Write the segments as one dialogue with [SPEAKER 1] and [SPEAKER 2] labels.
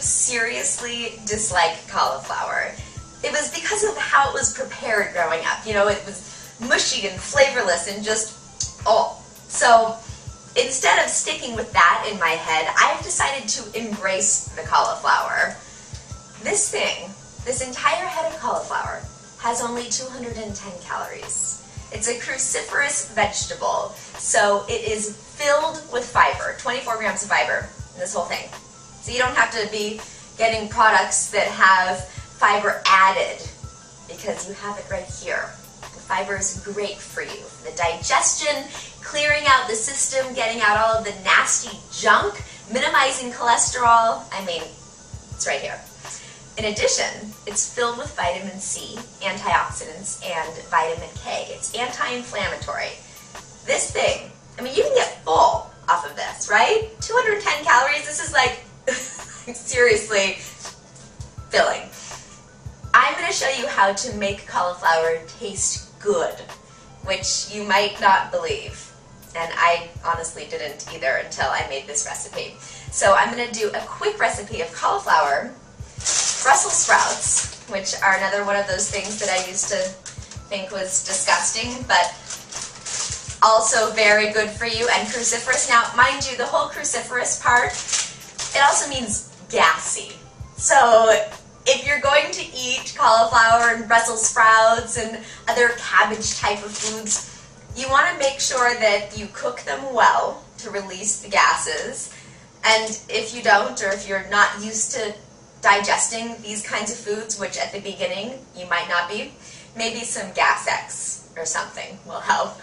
[SPEAKER 1] seriously dislike cauliflower, it was because of how it was prepared growing up. You know, it was mushy and flavorless and just, oh. So instead of sticking with that in my head, I've decided to embrace the cauliflower. This thing, this entire head of cauliflower, has only 210 calories. It's a cruciferous vegetable, so it is filled with fiber, 24 grams of fiber in this whole thing. So you don't have to be getting products that have fiber added, because you have it right here. The fiber is great for you. The digestion, clearing out the system, getting out all of the nasty junk, minimizing cholesterol. I mean, it's right here. In addition, it's filled with vitamin C, antioxidants, and vitamin K. It's anti-inflammatory. This thing, I mean, you can get full off of this, right? 210 calories, this is like, seriously filling. I'm going to show you how to make cauliflower taste good, which you might not believe. And I honestly didn't either until I made this recipe. So I'm going to do a quick recipe of cauliflower, Brussels sprouts, which are another one of those things that I used to think was disgusting, but also very good for you and cruciferous. Now, mind you, the whole cruciferous part, it also means gassy. So if you're going to eat cauliflower and Brussels sprouts and other cabbage type of foods, you want to make sure that you cook them well to release the gases. And if you don't, or if you're not used to digesting these kinds of foods, which at the beginning you might not be, maybe some Gas X or something will help.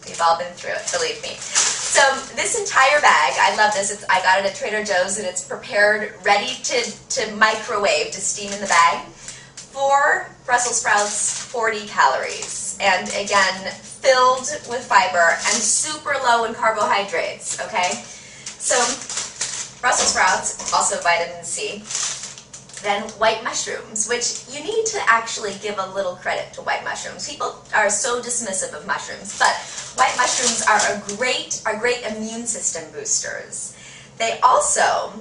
[SPEAKER 1] We've all been through it, believe me. So this entire bag, I love this. I got it at Trader Joe's, and it's prepared, ready to microwave, to steam in the bag. 4 Brussels sprouts, 40 calories, and again, filled with fiber and super low in carbohydrates, okay? So Brussels sprouts, also vitamin C. Then white mushrooms, which you need to actually give a little credit to white mushrooms. People are so dismissive of mushrooms, but white mushrooms are great immune system boosters. They also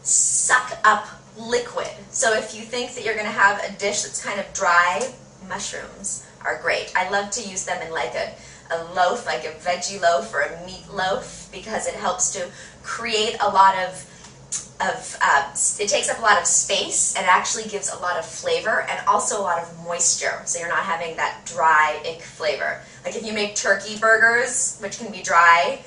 [SPEAKER 1] suck up liquid. So if you think that you're going to have a dish that's kind of dry, mushrooms are great. I love to use them in like a loaf, like a veggie loaf or a meat loaf, because it helps to create a lot of it takes up a lot of space, and it actually gives a lot of flavor and also a lot of moisture, so you're not having that dry, ick flavor. Like if you make turkey burgers, which can be dry,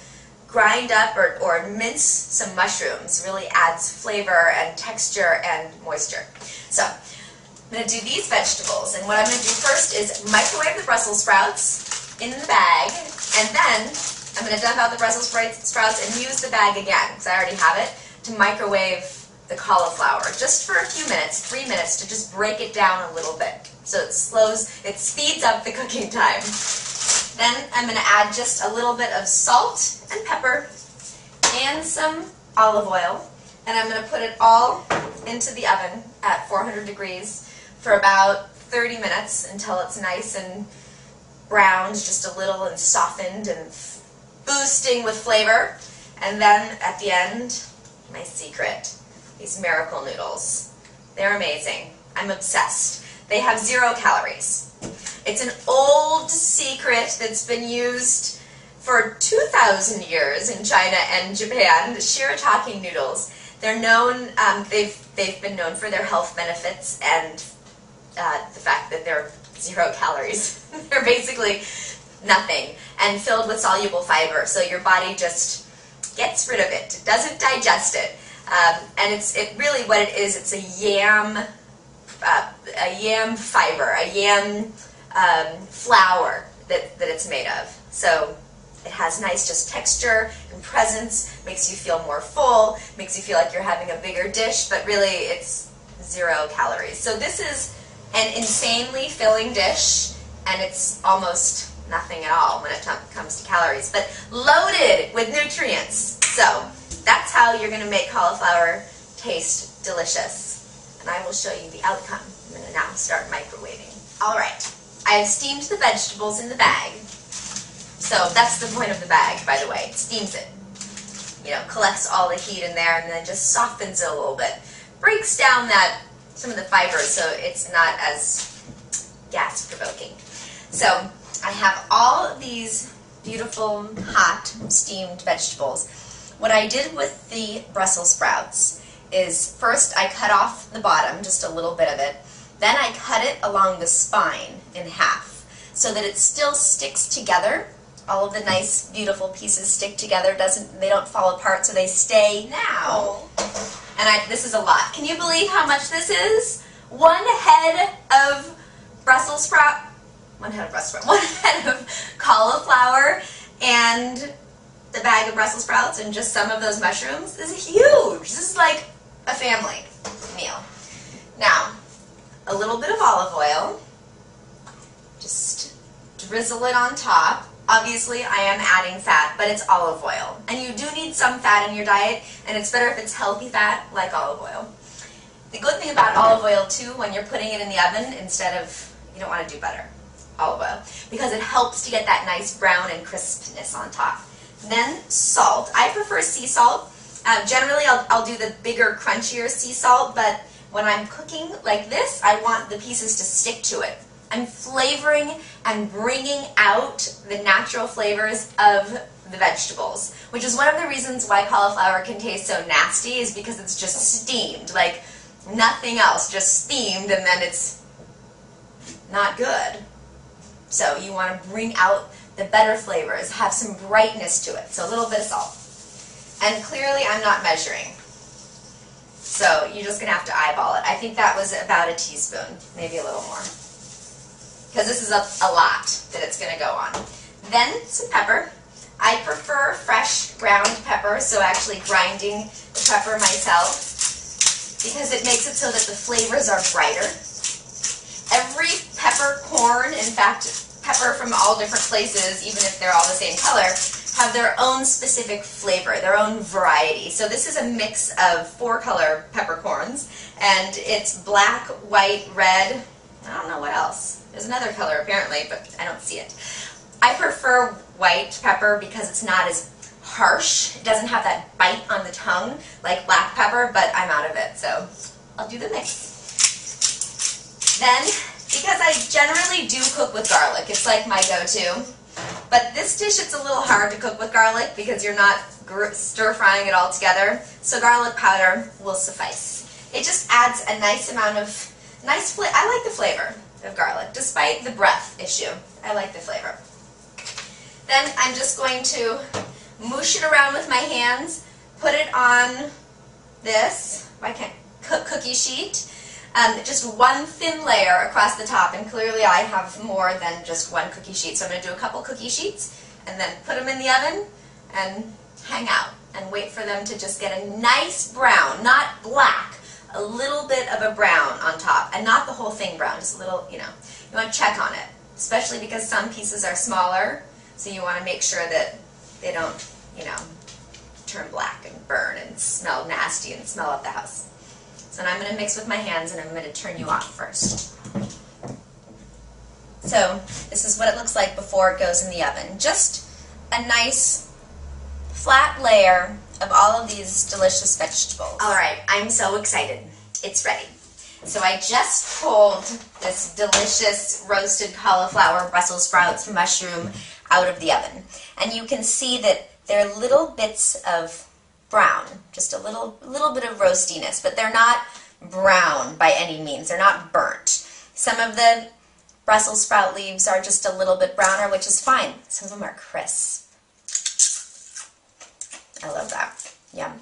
[SPEAKER 1] grind up or mince some mushrooms. Really adds flavor and texture and moisture. So I'm going to do these vegetables, and what I'm going to do first is microwave the Brussels sprouts in the bag, and then I'm going to dump out the Brussels sprouts and use the bag again, because I already have it, to microwave the cauliflower, just for a few minutes, 3 minutes, to just break it down a little bit. So it speeds up the cooking time. Then I'm going to add just a little bit of salt and pepper and some olive oil, and I'm going to put it all into the oven at 400 degrees for about 30 minutes until it's nice and browned just a little and softened and boosting with flavor. And then at the end, my secret, these miracle noodles. They're amazing. I'm obsessed. They have 0 calories. It's an old secret that's been used for 2,000 years in China and Japan, the Shirataki noodles. They're known, they've been known for their health benefits and the fact that they're 0 calories. They're basically nothing, and filled with soluble fiber, so your body just gets rid of it. It doesn't digest it. And it really what it is, it's a yam fiber, a yam flour that it's made of. So it has nice just texture and presence, makes you feel more full, makes you feel like you're having a bigger dish, but really it's 0 calories. So this is an insanely filling dish, and it's almost nothing at all when it comes to calories, but loaded with nutrients. So that's how you're going to make cauliflower taste delicious. And I will show you the outcome. I'm going to now start microwaving. Alright, I have steamed the vegetables in the bag. So that's the point of the bag, by the way. It steams it. collects all the heat in there and then just softens it a little bit. Breaks down some of the fibers so it's not as gas-provoking. So I have all of these beautiful, hot, steamed vegetables. What I did with the Brussels sprouts is first I cut off the bottom, just a little bit of it. Then I cut it along the spine in half so that it still sticks together. All of the nice, beautiful pieces stick together. They don't fall apart, so they stay now. And this is a lot. Can you believe how much this is? One head of Brussels sprout, one head of cauliflower, and the bag of Brussels sprouts, and just some of those mushrooms. This is huge. This is like a family meal. Now, a little bit of olive oil. Just drizzle it on top. Obviously, I am adding fat, but it's olive oil. And you do need some fat in your diet, and it's better if it's healthy fat, like olive oil. The good thing about olive oil, too, when you're putting it in the oven, instead of, you don't want to do butter, olive oil, because it helps to get that nice brown and crispness on top. Then salt. I prefer sea salt. Generally, I'll do the bigger, crunchier sea salt, but when I'm cooking like this, I want the pieces to stick to it. I'm flavoring and bringing out the natural flavors of the vegetables, which is one of the reasons why cauliflower can taste so nasty, is because it's just steamed, like nothing else, just steamed, and then it's not good. So you want to bring out the better flavors, have some brightness to it, so a little bit of salt. And clearly I'm not measuring, so you're just going to have to eyeball it. I think that was about a teaspoon, maybe a little more, because this is a lot that it's going to go on. Then some pepper. I prefer fresh ground pepper, so actually grinding the pepper myself, because it makes it so that the flavors are brighter. Every peppercorn, in fact, pepper from all different places, even if they're all the same color, have their own specific flavor, their own variety. So this is a mix of 4-color peppercorns, and it's black, white, red, I don't know what else. There's another color apparently, but I don't see it. I prefer white pepper because it's not as harsh. It doesn't have that bite on the tongue like black pepper, but I'm out of it, so I'll do the mix. Then, because I generally do cook with garlic, it's like my go-to, but this dish it's a little hard to cook with garlic because you're not stir-frying it all together, so garlic powder will suffice. It just adds a nice amount of, I like the flavor of garlic, despite the breath issue. I like the flavor. Then I'm just going to moosh it around with my hands, put it on this cookie sheet, just one thin layer across the top, and clearly I have more than just one cookie sheet, so I'm going to do a couple cookie sheets and then put them in the oven and hang out and wait for them to just get a nice brown, not black, a little bit of a brown on top, and not the whole thing brown, just a little, you want to check on it, especially because some pieces are smaller, so you want to make sure that they don't, turn black and burn and smell nasty and smell up the house. So now I'm going to mix with my hands, and I'm going to turn you off first. So this is what it looks like before it goes in the oven. Just a nice flat layer of all of these delicious vegetables. All right, I'm so excited. It's ready. So I just pulled this delicious roasted cauliflower, Brussels sprouts, mushroom out of the oven. And you can see that there are little bits of brown, just a little bit of roastiness, but they're not brown by any means. They're not burnt. Some of the Brussels sprout leaves are just a little bit browner, which is fine. Some of them are crisp. I love that. Yum.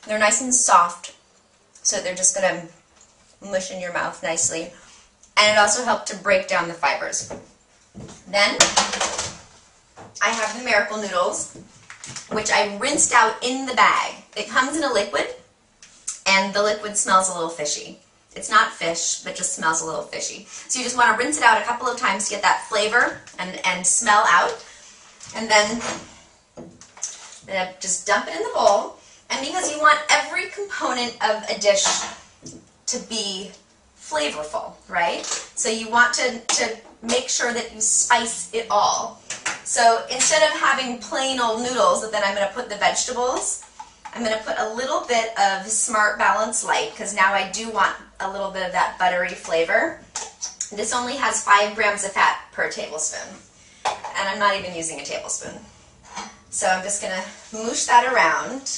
[SPEAKER 1] They're nice and soft, so they're just going to mush in your mouth nicely. And it also helped to break down the fibers. Then I have the Miracle Noodles, which I rinsed out in the bag. It comes in a liquid, and the liquid smells a little fishy. It's not fish, but just smells a little fishy. So you just want to rinse it out a couple of times to get that flavor and smell out. And then just dump it in the bowl. And because you want every component of a dish to be flavorful, right? So you want to make sure that you spice it all. So instead of having plain old noodles that then I'm going to put the vegetables, I'm going to put a little bit of Smart Balance Light because now I do want a little bit of that buttery flavor. This only has 5 grams of fat per tablespoon, and I'm not even using a tablespoon. So I'm just going to moosh that around,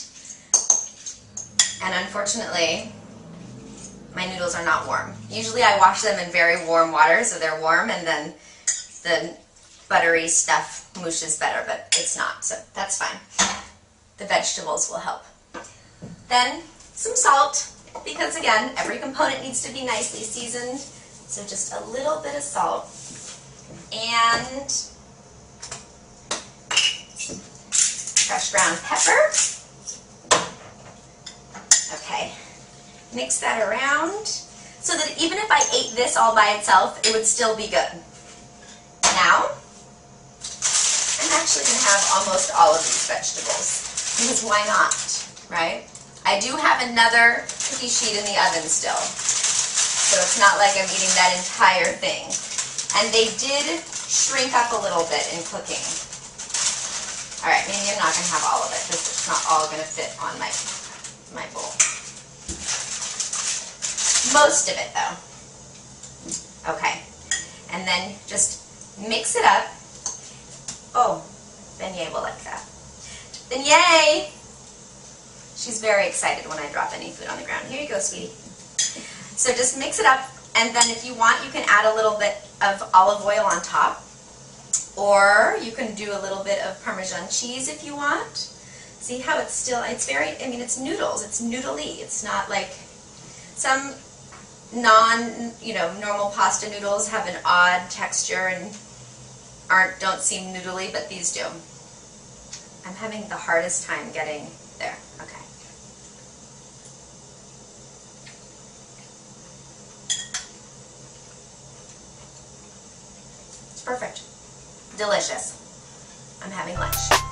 [SPEAKER 1] and unfortunately, my noodles are not warm. Usually I wash them in very warm water so they're warm, and then the buttery stuff mooshes better, but it's not, so that's fine. The vegetables will help. Then some salt, because again, every component needs to be nicely seasoned, so just a little bit of salt. And fresh ground pepper. Okay, mix that around so that even if I ate this all by itself, it would still be good. Now, I'm actually going to have almost all of these vegetables, because why not, right? I do have another cookie sheet in the oven still, so it's not like I'm eating that entire thing. And they did shrink up a little bit in cooking. All right, maybe I'm not going to have all of it, because it's not all going to fit on my bowl. Most of it, though. Okay, and then just mix it up. Oh, Beignet will like that. Beignet! She's very excited when I drop any food on the ground. Here you go, sweetie. So just mix it up, and then if you want, you can add a little bit of olive oil on top, or you can do a little bit of Parmesan cheese if you want. See how it's still, it's very, I mean, it's noodles. It's noodly. It's not like some normal pasta noodles have an odd texture and don't seem noodly, but these do. I'm having the hardest time getting there. Okay. It's perfect. Delicious. I'm having lunch.